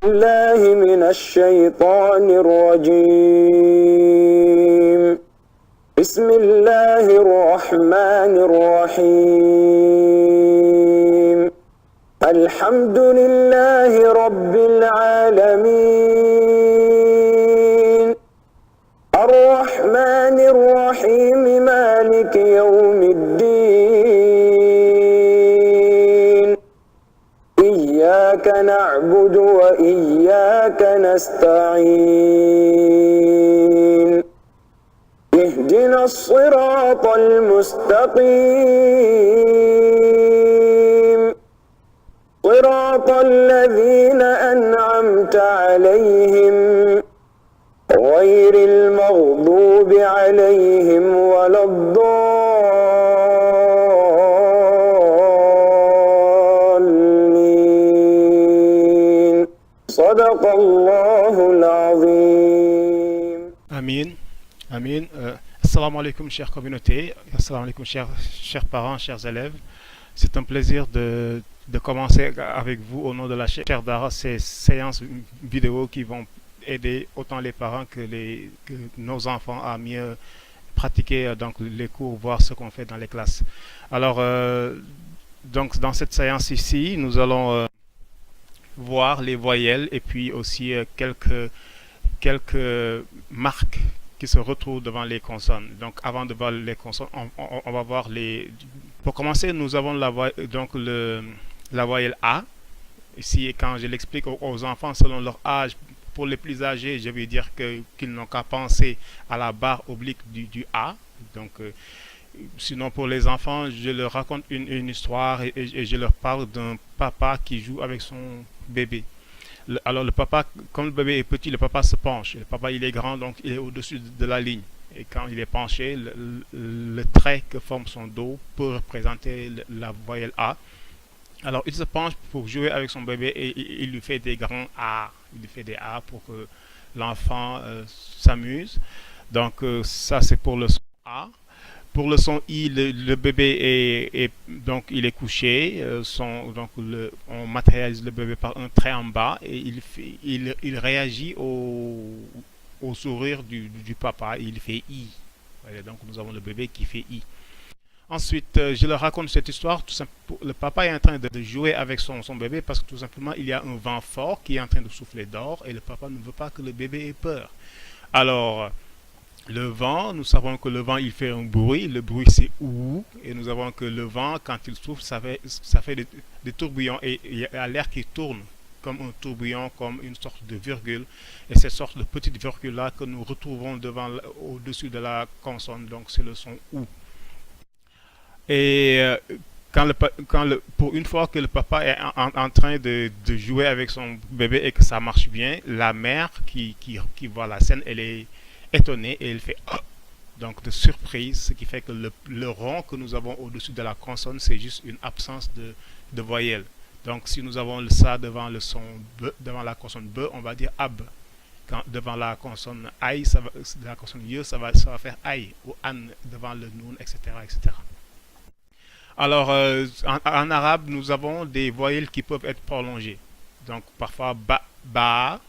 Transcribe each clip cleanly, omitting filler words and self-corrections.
الله من الشيطان الرجيم بسم الله الرحمن الرحيم الحمد لله رب العالمين الرحمن الرحيم مالك يوم الدين إياك نعبد وإياك نستعين اهدنا الصراط المستقيم صراط الذين أنعمت عليهم غير المغضوب عليهم ولا الضالين صدق الله العظيم. Amin. Amin. Assalamu alaikum, chère communauté. Assalamu alaikum, chers parents, chers élèves. C'est un plaisir de commencer avec vous au nom de la chaire Dara ces séances vidéo qui vont aider autant les parents que nos enfants à mieux pratiquer donc les cours, voir ce qu'on fait dans les classes. Alors, donc dans cette séance ici, nous allons voir les voyelles et puis aussi quelques marques qui se retrouvent devant les consonnes. Donc, avant de voir les consonnes, on va voir les. Pour commencer, nous avons la voyelle A. Ici, quand je l'explique aux enfants selon leur âge, pour les plus âgés, je vais dire qu'ils n'ont qu'à penser à la barre oblique du A. Donc, sinon, pour les enfants, je leur raconte une histoire et je leur parle d'un papa qui joue avec son bébé. Alors le papa, comme le bébé est petit, le papa se penche. Le papa, il est grand, donc il est au-dessus de la ligne. Et quand il est penché, le trait que forme son dos peut représenter la voyelle A. Alors il se penche pour jouer avec son bébé et il lui fait des grands A. Il lui fait des A pour que l'enfant s'amuse. Donc ça, c'est pour le son A. Pour le son I, le bébé donc il est couché. Donc on matérialise le bébé par un trait en bas et il réagit au sourire du papa. Il fait I. Voilà, donc nous avons le bébé qui fait I. Ensuite, je leur raconte cette histoire. Le papa est en train de jouer avec son bébé parce que tout simplement il y a un vent fort qui est en train de souffler dehors et le papa ne veut pas que le bébé ait peur. Alors le vent, nous savons que le vent il fait un bruit, le bruit c'est OU, et nous savons que le vent quand il souffle ça fait des tourbillons et il y a l'air qui tourne comme un tourbillon, comme une sorte de virgule, et cette sorte de petite virgule là que nous retrouvons au-dessus de la consonne, donc c'est le son OU. Et pour une fois que le papa est en train de jouer avec son bébé et que ça marche bien, la mère qui voit la scène, elle est étonnée et elle fait oh! Donc de surprise, ce qui fait que le rond que nous avons au-dessus de la consonne, c'est juste une absence de voyelle. Donc si nous avons ça devant le son B, devant la consonne B, on va dire ab. Devant la consonne aïe, la consonne ye, ça va faire aïe, ou an devant le noun, etc. etc. Alors en arabe, nous avons des voyelles qui peuvent être prolongées. Donc parfois ba, ba,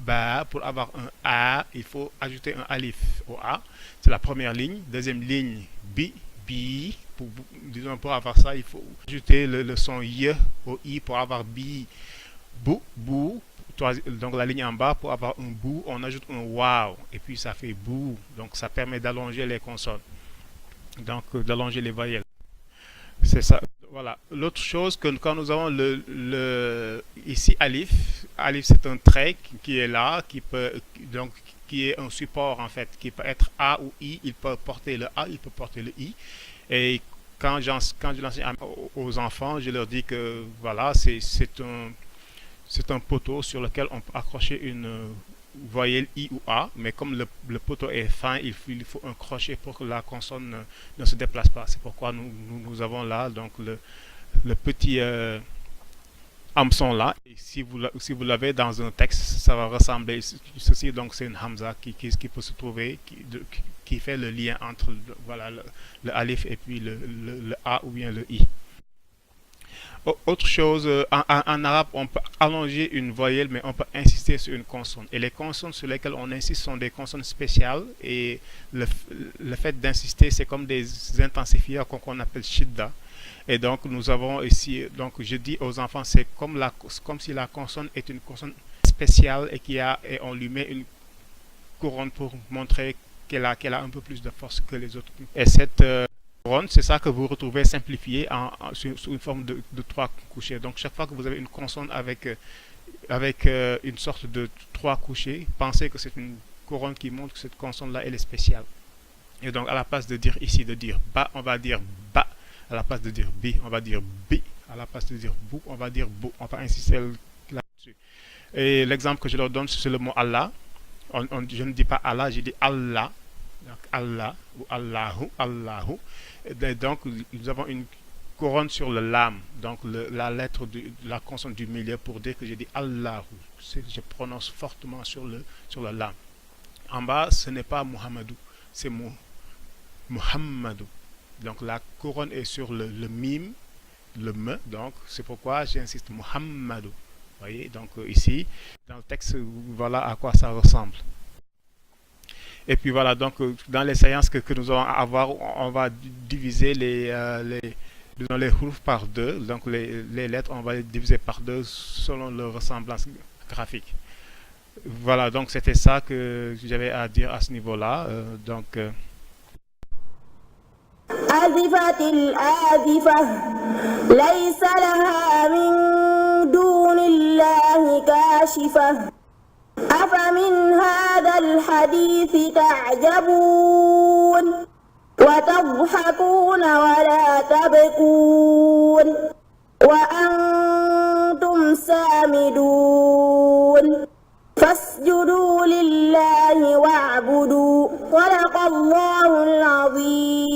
ba, pour avoir un A, il faut ajouter un alif au A. C'est la première ligne. Deuxième ligne, bi, bi. Pour avoir ça, il faut ajouter le son y au I pour avoir bi, bou, bou. Donc la ligne en bas, pour avoir un bou, on ajoute un wow. Et puis ça fait bou. Donc ça permet d'allonger les consonnes. Donc d'allonger les voyelles. C'est ça. Voilà. L'autre chose que quand nous avons ici alif c'est un trait qui est là, qui est un support en fait, qui peut être A ou I. Il peut porter le A, il peut porter le I. Et quand je l'enseigne aux enfants, je leur dis que voilà, c'est un poteau sur lequel on peut accrocher une voyelle I ou A, mais comme le poteau est fin, il faut un crochet pour que la consonne ne se déplace pas. C'est pourquoi nous avons là donc le petit hameçon là. Et si vous l'avez dans un texte, ça va ressembler ceci. Donc c'est une hamza qui peut se trouver, qui fait le lien entre voilà, le alif et puis le A ou bien le I. Autre chose, en arabe, on peut allonger une voyelle, mais on peut insister sur une consonne. Et les consonnes sur lesquelles on insiste sont des consonnes spéciales. Et le fait d'insister, c'est comme des intensifieurs qu'on appelle shidda. Et donc, nous avons ici, donc je dis aux enfants, c'est comme si la consonne est une consonne spéciale et on lui met une couronne pour montrer qu'elle a un peu plus de force que les autres. Et cette couronne, c'est ça que vous retrouvez simplifié sous une forme de trois couchés. Donc, chaque fois que vous avez une consonne avec une sorte de trois couchés, pensez que c'est une couronne qui montre que cette consonne-là, elle est spéciale. Et donc, à la place de dire ici, de dire ba, on va dire ba. À la place de dire bi, on va dire bi. À la place de dire bou, on va dire bou. On va insister là-dessus. Et l'exemple que je leur donne, c'est le mot Allah. Je ne dis pas Allah, je dis Allah. Donc Allah ou Allahu, Allahu. Et donc, nous avons une couronne sur le lam. Donc, la lettre, la consonne du milieu pour dire que j'ai dit Allahu. Je prononce fortement sur le lam. En bas, ce n'est pas Muhammadou, c'est Muhammadou. Donc la couronne est sur le mime, le me, donc c'est pourquoi j'insiste Muhammadou. Vous voyez, donc ici, dans le texte, voilà à quoi ça ressemble. Et puis voilà, donc dans les séances que nous allons avoir, on va diviser les hurufs par deux. Donc les lettres, on va les diviser par deux selon leur ressemblance graphique. Voilà, donc c'était ça que j'avais à dire à ce niveau-là. أزفت الآزفة ليس لها من دون الله كاشفة أفمن هذا الحديث تعجبون وتضحكون ولا تبكون وأنتم سامدون فاسجدوا لله واعبدوا صدق الله العظيم